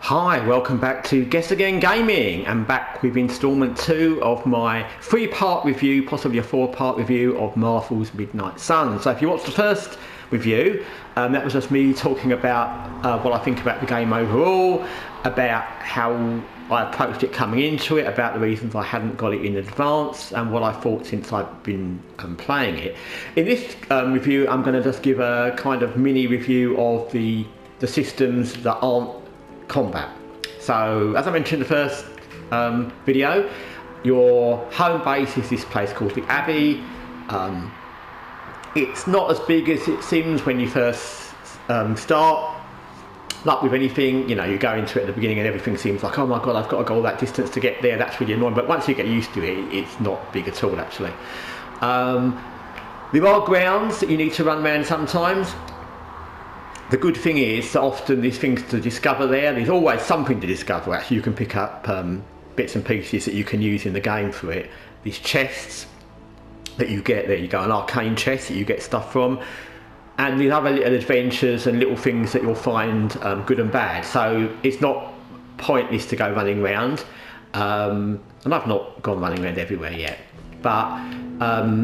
Hi, welcome back to Guessagaingaming. I'm back with installment 2 of my 3-part review, possibly a 4-part review of Marvel's Midnight Suns. So if you watched the first review, that was just me talking about what I think about the game overall, about how I approached it coming into it, about the reasons I hadn't got it in advance, and what I thought since I've been playing it. In this review, I'm going to just give a kind of mini review of the systems that aren't combat. So as I mentioned in the first video, your home base is this place called the Abbey. It's not as big as it seems when you first start. Like with anything, you know, you go into it at the beginning and everything seems like, oh my god, I've got to go all that distance to get there. That's really annoying. But once you get used to it, it's not big at all, actually. There are grounds that you need to run around sometimes. The good thing is that often there's things to discover there. There's always something to discover, actually. You can pick up bits and pieces that you can use in the game for it. These chests that you get, there you go, an arcane chest that you get stuff from. And these other little adventures and little things that you'll find good and bad. So it's not pointless to go running around. And I've not gone running around everywhere yet. But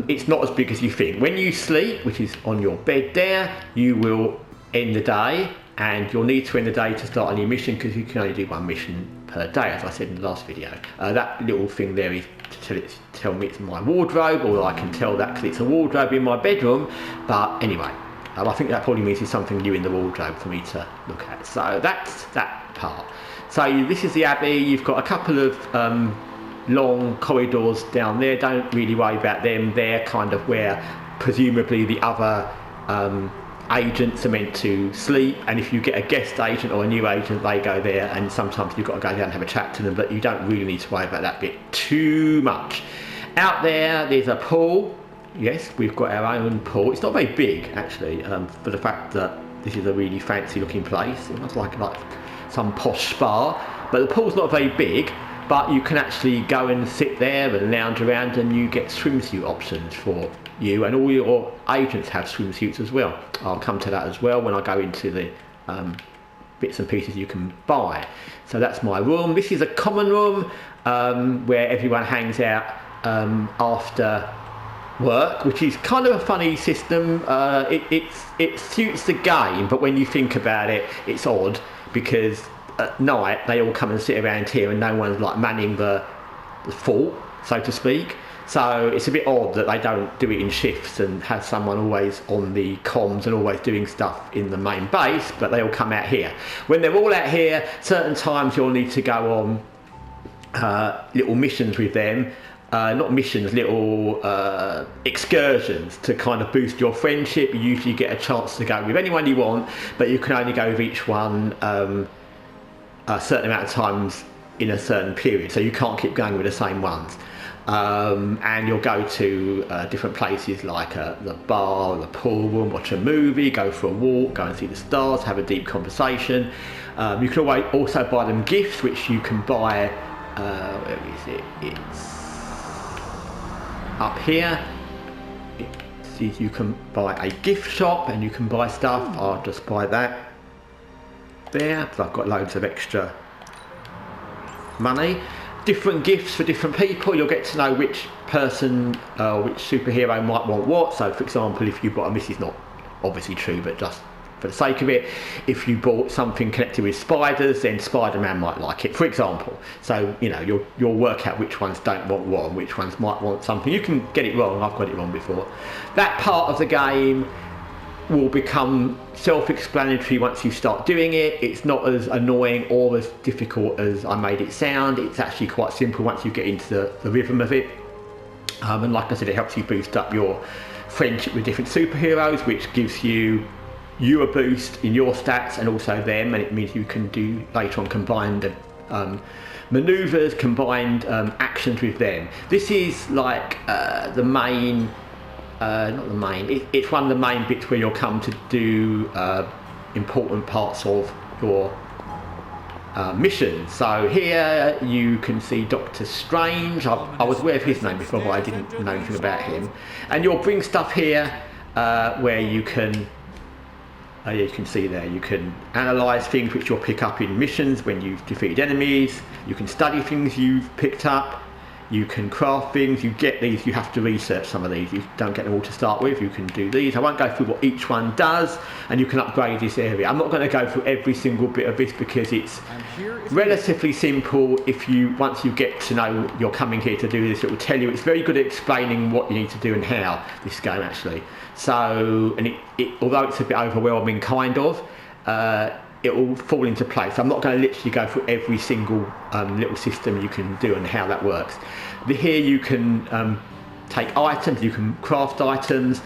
it's not as big as you think. When you sleep, which is on your bed there, you will end the day, and you'll need to end the day to start a new mission, because you can only do one mission per day, as I said in the last video. That little thing there is to tell me it's my wardrobe, or I can tell that because it's a wardrobe in my bedroom. But anyway, I think that probably means there's something new in the wardrobe for me to look at. So that's that part. So this is the Abbey. You've got a couple of long corridors down there. Don't really worry about them. They're kind of where presumably the other agents are meant to sleep, and if you get a guest agent or a new agent, they go there, and sometimes you've got to go down and have a chat to them, but you don't really need to worry about that bit too much. Out there's a pool. Yes, we've got our own pool. It's not very big, actually, for the fact that this is a really fancy looking place. It looks like some posh spa, but the pool's not very big. But you can actually go and sit there and lounge around, and you get swimsuit options for you, and all your agents have swimsuits as well. I'll come to that as well when I go into the bits and pieces you can buy. So that's my room. This is a common room where everyone hangs out after work, which is kind of a funny system. It suits the game, but when you think about it, it's odd, because at night they all come and sit around here and no one's like manning the fort, so to speak. So it's a bit odd that they don't do it in shifts and have someone always on the comms and always doing stuff in the main base, but they all come out here. When they're all out here, certain times you'll need to go on little missions with them. Not missions, little excursions to kind of boost your friendship. You usually get a chance to go with anyone you want, but you can only go with each one a certain amount of times in a certain period, so you can't keep going with the same ones. And you'll go to different places like the bar, the pool room, watch a movie, go for a walk, go and see the stars, have a deep conversation. You can always also buy them gifts, which you can buy, where is it? It's up here. You can buy a gift shop and you can buy stuff. I'll just buy that there, because I've got loads of extra money. Different gifts for different people. You'll get to know which person, which superhero might want what. So for example, if you bought, and this is not obviously true, but just for the sake of it, if you bought something connected with spiders, then Spider-Man might like it, for example. So, you know, you'll work out which ones don't want what and which ones might want something. You can get it wrong. I've got it wrong before. That part of the game will become self-explanatory once you start doing it. It's not as annoying or as difficult as I made it sound. It's actually quite simple once you get into the rhythm of it. And like I said, it helps you boost up your friendship with different superheroes, which gives you a boost in your stats and also them, and it means you can do later on combined maneuvers, combined actions with them. This is like the main, not the main, it's one of the main bits where you'll come to do important parts of your mission. So here you can see Doctor Strange. I was aware of his name before, but I didn't know anything about him. And you'll bring stuff here where you can You can see there, you can analyse things which you'll pick up in missions when you've defeated enemies. You can study things you've picked up. You can craft things. You get these, you have to research some of these. You don't get them all to start with. You can do these. I won't go through what each one does, and you can upgrade this area. I'm not going to go through every single bit of this because it's relatively simple. Once you get to know you're coming here to do this, it will tell you. It's very good at explaining what you need to do and how, this game actually. So, and although it's a bit overwhelming kind of, it will fall into place. I'm not going to literally go through every single little system you can do and how that works. Here you can take items, you can craft items.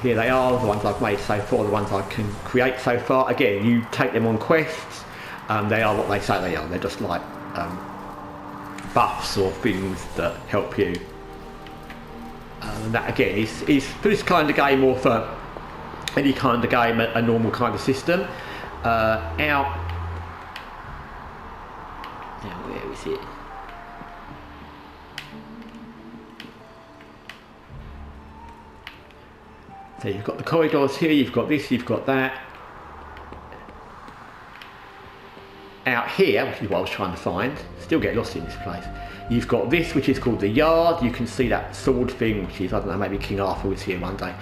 Here they are, the ones I've made so far, the ones I can create so far. Again, you take them on quests. They are what they say they are. They're just like buffs or things that help you. And that again is for this kind of game, or for any kind of game, a normal kind of system. Now where is it? So you've got the corridors here, you've got this, you've got that. Out here, which is what I was trying to find, still get lost in this place. You've got this, which is called the yard. You can see that sword thing, which is, I don't know, maybe King Arthur was here one day.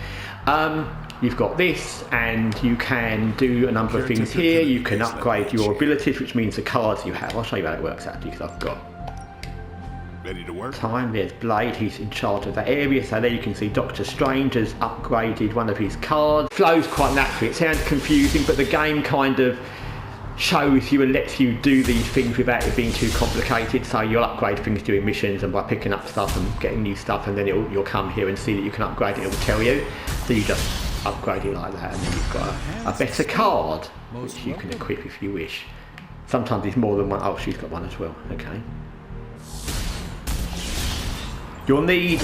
You've got this, and you can do a number of things here. You can upgrade your abilities, which means the cards you have. I'll show you how it works actually, because I've got ready to work. Time. There's Blade, he's in charge of that area. So there you can see Doctor Strange has upgraded one of his cards. Flows quite naturally. It sounds confusing, but the game kind of shows you and lets you do these things without it being too complicated. So you'll upgrade things during missions and by picking up stuff and getting new stuff, and then you'll come here and see that you can upgrade it. It will tell you. So you just upgrade it like that, and then you've got a better card which you can equip if you wish. Sometimes there's more than one. Oh, she's got one as well. Okay. You'll need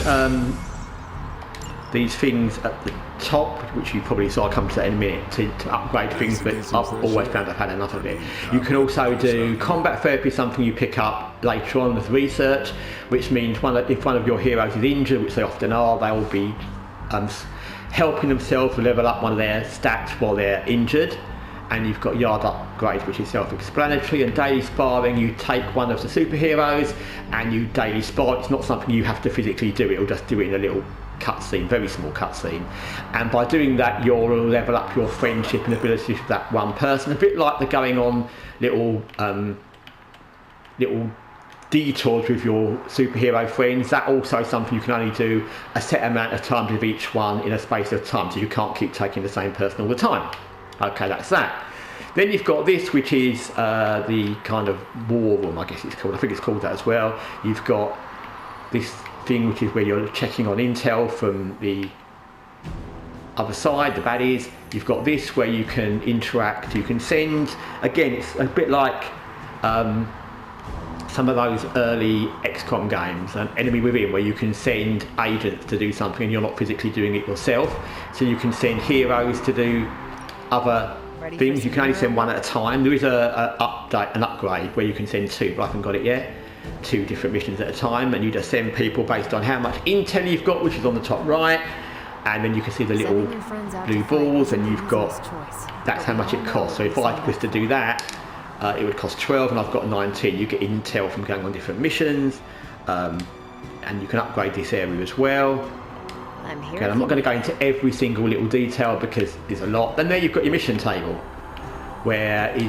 these things at the top, which you probably saw. I'll come to that in a minute, to upgrade things, but I've always found I've had enough of it. You can also do combat therapy, something you pick up later on with research, which means if one of your heroes is injured, which they often are, they will be helping themselves to level up one of their stats while they're injured. And you've got yard upgrades, which is self-explanatory. And daily sparring, you take one of the superheroes and you daily spar. It's not something you have to physically do, it'll just do it in a little cutscene, very small cutscene. And by doing that, you'll level up your friendship and abilities with that one person. A bit like the going on little detours with your superhero friends. That also something you can only do a set amount of times with each one in a space of time, so you can't keep taking the same person all the time. Okay, that's that. Then you've got this, which is the kind of war room, I guess it's called. I think it's called that as well. You've got this thing, which is where you're checking on intel from the other side, the baddies. You've got this where you can interact, you can send. Again, it's a bit like some of those early XCOM games, an Enemy Within, where you can send agents to do something and you're not physically doing it yourself. So you can send heroes to do other things. You can only send one at a time. There is an upgrade where you can send two, but I haven't got it yet. 2 different missions at a time, and you just send people based on how much intel you've got, which is on the top right, and then you can see the little blue balls, and you've got, that's how much it costs. So if I was to do that, it would cost 12 and I've got 19. You get intel from going on different missions, and you can upgrade this area as well. Okay, I'm not going to go into every single little detail because there's a lot. Then there you've got your mission table, where you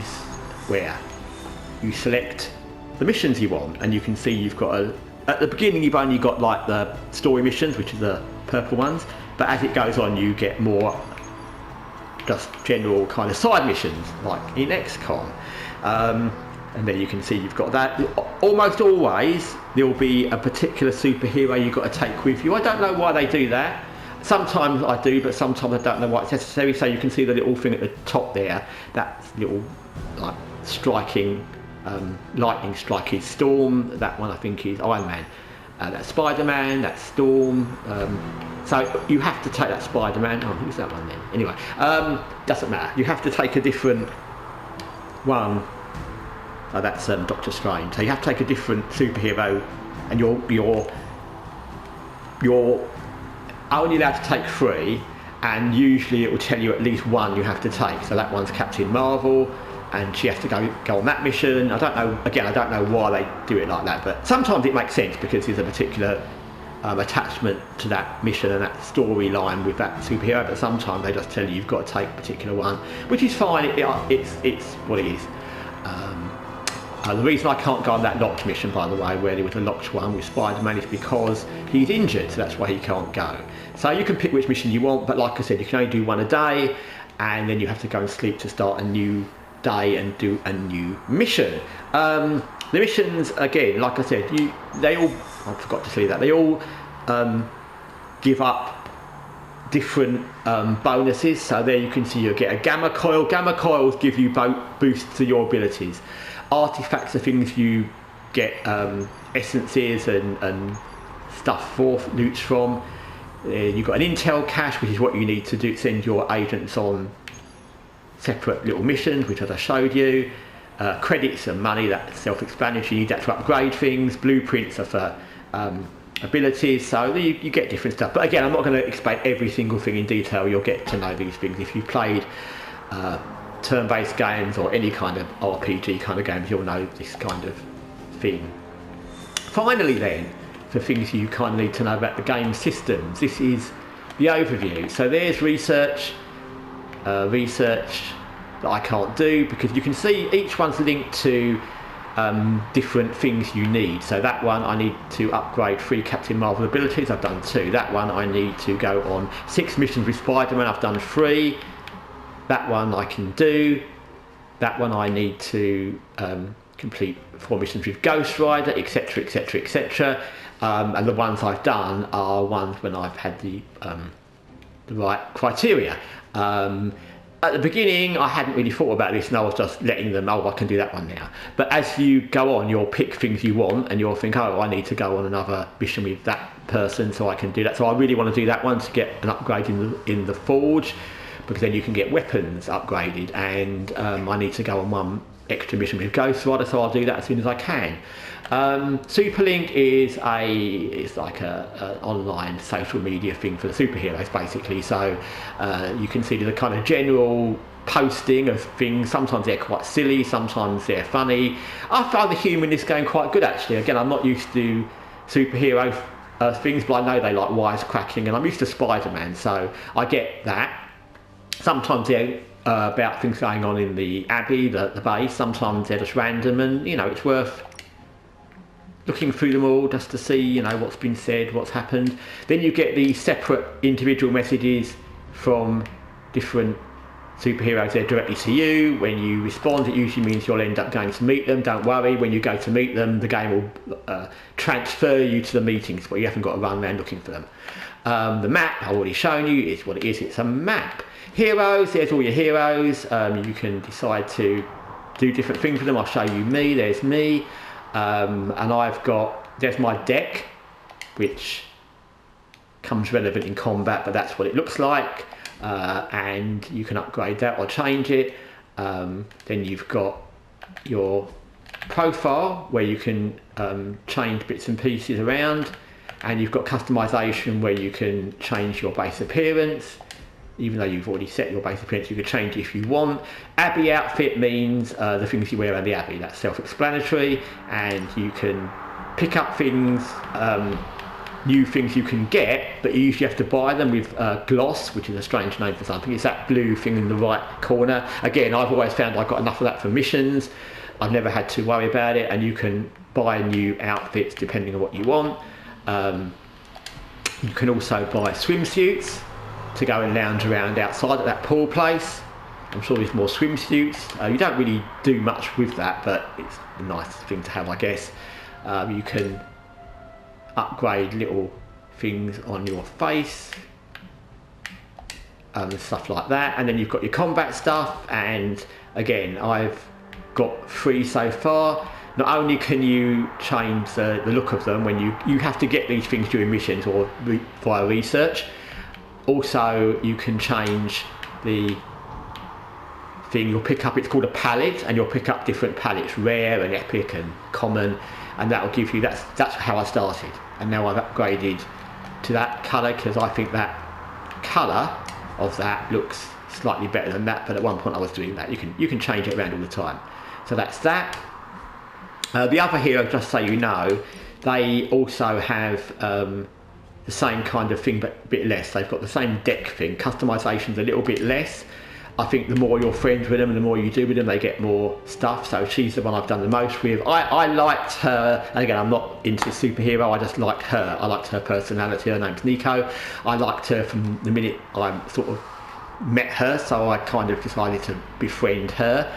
select the missions you want, and you can see you've got at the beginning you've only got like the story missions, which are the purple ones, but as it goes on you get more just general kind of side missions like in XCOM. And then you can see you've got that. Almost always there'll be a particular superhero you've got to take with you. I don't know why they do that. Sometimes I do, but sometimes I don't know why it's necessary. So you can see the little thing at the top there, that little like striking lightning strike is Storm. That one I think is Iron Man. That's Spider-Man, that's Storm. So you have to take that Spider-Man. Oh, who's that one then? Anyway, doesn't matter. You have to take a different one. That's Doctor Strange. So you have to take a different superhero, and you're only allowed to take 3, and usually it will tell you at least one you have to take. So that one's Captain Marvel, and she has to go on that mission. I don't know, again, I don't know why they do it like that, but sometimes it makes sense because there's a particular attachment to that mission and that storyline with that superhero, but sometimes they just tell you you've got to take a particular one, which is fine. It's what it is. The reason I can't go on that locked mission, by the way, where there was a locked one with Spider-Man, is because he's injured, so that's why he can't go. So you can pick which mission you want, but like I said, you can only do one a day, and then you have to go and sleep to start a new day and do a new mission. The missions, again, like I said, they all, I forgot to say that, they all give up different bonuses. So there you can see you get a gamma coil. Gamma coils give you boosts to your abilities. Artifacts are things you get essences and stuff for loots from. You've got an intel cache, which is what you need to send your agents on separate little missions, which as I showed you. Credits and money, that's self-explanatory. You need that to upgrade things. Blueprints are for abilities, so you get different stuff. But again, I'm not going to explain every single thing in detail. You'll get to know these things if you've played turn-based games or any kind of RPG kind of games. You'll know this kind of thing. Finally then, for things you kind of need to know about the game systems, this is the overview. So there's research that I can't do, because you can see each one's linked to different things you need. So that one I need to upgrade 3 Captain Marvel abilities, I've done 2. That one I need to go on 6 missions with Spider-Man, I've done 3. That one I can do. That one I need to complete 4 missions with Ghost Rider, etc, etc, etc. And the ones I've done are ones when I've had the right criteria. At the beginning, I hadn't really thought about this, and I was just letting them, I can do that one now. But as you go on, you'll pick things you want, and you'll think, I need to go on another mission with that person, so I can do that. So I really want to do that one to get an upgrade in the Forge, because then you can get weapons upgraded, and I need to go on one extra mission with Ghost Rider, so I'll do that as soon as I can. Superlink is like a online social media thing for the superheroes, basically. So you can see the kind of general posting of things. Sometimes they're quite silly, sometimes they're funny. I found the humour in this game quite good, actually. Again, I'm not used to superhero things, but I know they like wisecracking, and I'm used to Spider-Man, so I get that. Sometimes they're about things going on in the Abbey, the base. Sometimes they're just random, and it's worth looking through them all just to see what's been said, what's happened. Then you get the separate individual messages from different superheroes. They're directly to you. When you respond, it usually means you'll end up going to meet them. Don't worry, when you go to meet them, the game will transfer you to the meetings, but you haven't got to run around looking for them. The map I've already shown you is what it is. It's a map. Heroes, there's all your heroes. You can decide to do different things with them. I'll show you me. There's me. And there's my deck, which comes relevant in combat, but that's what it looks like. And you can upgrade that or change it. Then you've got your profile, where you can change bits and pieces around, and you've got customization, where you can change your base appearance. Even though you've already set your base appearance, you can change it if you want. Abbey outfit means the things you wear around the Abbey. That's self-explanatory, and you can pick up things, new things you can get, but you usually have to buy them with gloss, which is a strange name for something. It's that blue thing in the right corner. Again, I've always found I've got enough of that for missions. I've never had to worry about it, and you can buy new outfits depending on what you want. You can also buy swimsuits to go and lounge around outside at that pool place. I'm sure there's more swimsuits. You don't really do much with that, but it's a nice thing to have, I guess. You can upgrade little things on your face, stuff like that. And then you've got your combat stuff, and again, I've got 3 so far. Not only can you change the look of them when you have to get these things during missions or via research. Also, you can change the thing you'll pick up. It's called a palette, and you'll pick up different palettes, rare and epic and common, and that will give you, that's how I started. And now I've upgraded to that colour, because I think that colour of that looks slightly better than that, but at one point I was doing that. You can change it around all the time. So that's that. The other hero, just so you know, they also have the same kind of thing but a bit less. They've got the same deck thing. Customisation's a little bit less. I think the more you're friends with them and the more you do with them, they get more stuff. So she's the one I've done the most with. I liked her, and again, I'm not into superhero, I just liked her. I liked her personality. Her name's Nico. I liked her from the minute I sort of met her, so I kind of decided to befriend her.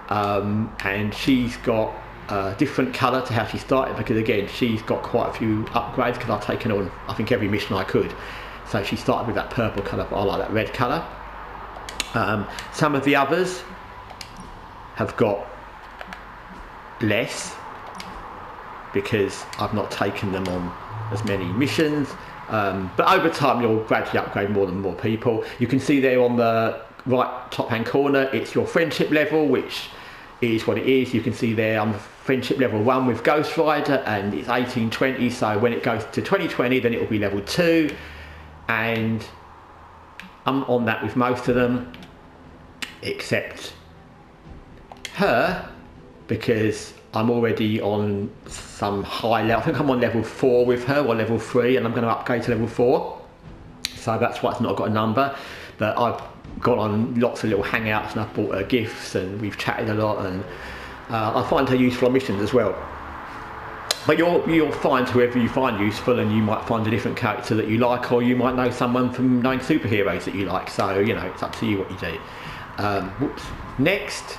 And she's got a different colour to how she started, because again, she's got quite a few upgrades because I've taken on, I think, every mission I could. So she started with that purple colour, but I like that red colour. Some of the others have got less because I've not taken them on as many missions, but over time you'll gradually upgrade more and more people. You can see there on the right top hand corner, it's your friendship level, which is what it is. You can see there I'm friendship level 1 with Ghost Rider, and it's 1820, so when it goes to 2020 then it will be level 2, and I'm on that with most of them except her, because I'm already on some high level. I think I'm on level 4 with her, or level 3, and I'm going to upgrade to level 4, so that's why it's not got a number. But I've gone on lots of little hangouts and I've bought her gifts and we've chatted a lot, and I find her useful on missions as well. But you'll find whoever you find useful, and you might find a different character that you like, or you might know someone from knowing superheroes that you like, so you know, it's up to you what you do. Next,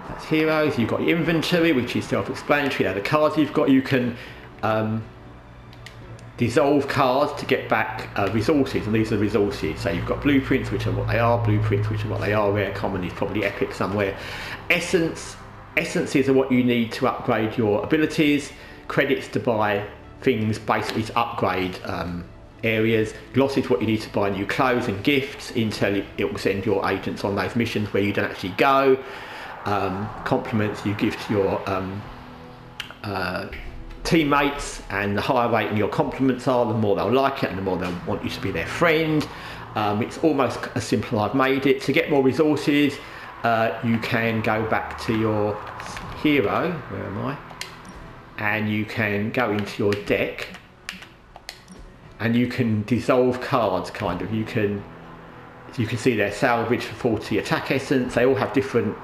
that's heroes. You've got your inventory, which is self-explanatory. The cards you've got, you can dissolve cards to get back resources, and these are resources. So you've got blueprints, which are what they are, blueprints, which are what they are. Rare common is probably epic somewhere. Essences are what you need to upgrade your abilities. Credits to buy things, basically to upgrade areas. Gloss is what you need to buy new clothes and gifts. Intel, it will send your agents on those missions where you don't actually go. Compliments you give to your teammates, and the higher rating your compliments are, the more they'll like it and the more they'll want you to be their friend. It's almost as simple as I've made it. To get more resources, you can go back to your hero, where am I? And you can go into your deck and you can dissolve cards, kind of. You can see their salvage for 40 attack essence. They all have different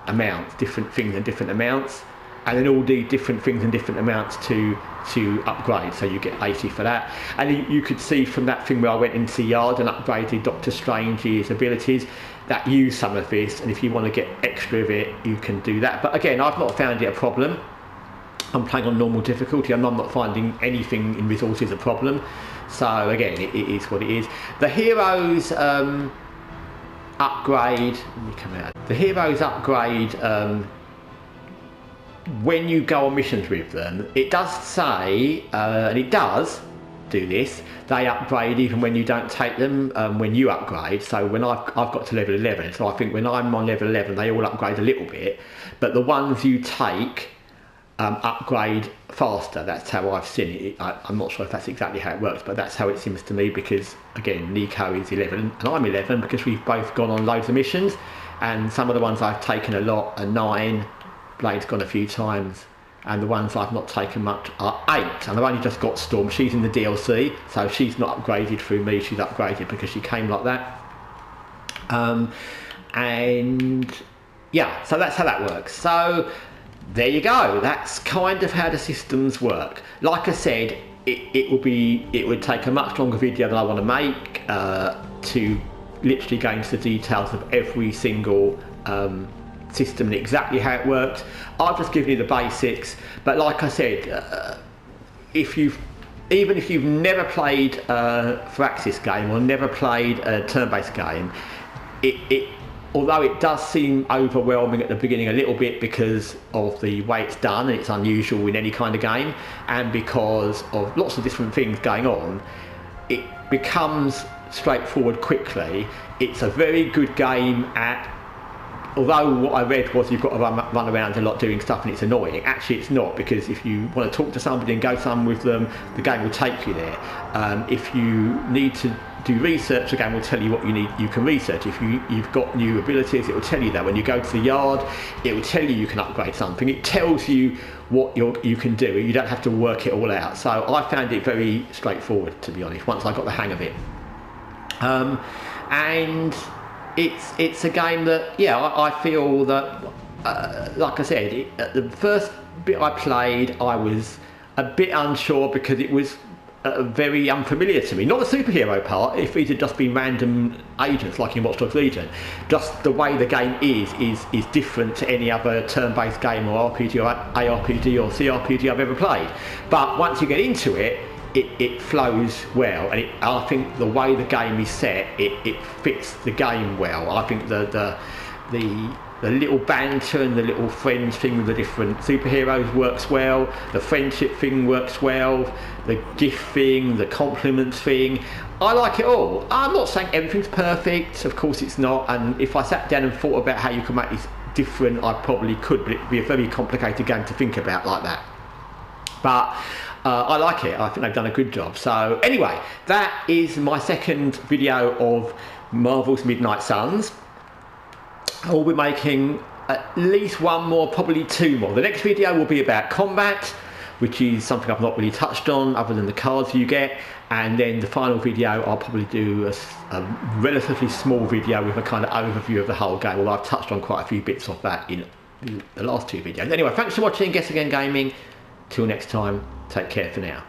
amounts, different things and different amounts, and then all the different things and different amounts to upgrade. So you get 80 for that. And you could see from that thing where I went into the yard and upgraded Doctor Strange's abilities, that use some of this, and if you want to get extra of it, you can do that. But again, I've not found it a problem. I'm playing on normal difficulty and I'm not finding anything in resources a problem. So again, it is what it is. The heroes upgrade, let me come out. The heroes upgrade when you go on missions with them. It does say, and it does do this, they upgrade even when you don't take them, when you upgrade. So when I've got to level 11, so I think when I'm on level 11 they all upgrade a little bit, but the ones you take upgrade faster. That's how I've seen it. I'm not sure if that's exactly how it works, but that's how it seems to me, because again, Nico is 11 and I'm 11 because we've both gone on loads of missions, and some of the ones I've taken a lot are 9, Blade's gone a few times, and the ones I've not taken much are 8, and I've only just got Storm. She's in the DLC, so she's not upgraded through me, she's upgraded because she came like that. And yeah, so that's how that works. So there you go, that's kind of how the systems work. Like I said, it would take a much longer video than I want to make to literally go into the details of every single system and exactly how it works. I've just given you the basics, but like I said, even if you've never played a Firaxis game or never played a turn-based game, although it does seem overwhelming at the beginning a little bit because of the way it's done, and it's unusual in any kind of game, and because of lots of different things going on, it becomes straightforward quickly. It's a very good game at, although what I read was you've got to run around a lot doing stuff and it's annoying. Actually it's not, because if you want to talk to somebody and go somewhere with them, the game will take you there. If you need to do research, the game will tell you what you can research. If you've got new abilities, it will tell you that. When you go to the yard, it will tell you can upgrade something. It tells you what you can do. You don't have to work it all out. So I found it very straightforward, to be honest, once I got the hang of it. And it's a game that, I feel that, like I said, the first bit I played, I was a bit unsure because it was very unfamiliar to me. Not the superhero part, if it had just been random agents like in Watch Dogs Legion. Just the way the game is different to any other turn-based game or RPG or ARPG or CRPG I've ever played. But once you get into it, it flows well, and I think the way the game is set, it fits the game well. I think the little banter and the little friends thing with the different superheroes works well. The friendship thing works well. The gift thing, the compliments thing. I like it all. I'm not saying everything's perfect. Of course it's not. And if I sat down and thought about how you can make this different, I probably could. But it'd be a very complicated game to think about like that. But I like it. I think they've done a good job. So anyway, that is my second video of Marvel's Midnight Suns. I'll be making at least one more, probably two more. The next video will be about combat, which is something I've not really touched on other than the cards you get. And then the final video, I'll probably do a relatively small video with a kind of overview of the whole game, although I've touched on quite a few bits of that in the last two videos. Anyway, thanks for watching Guessagaingaming. Till next time, take care for now.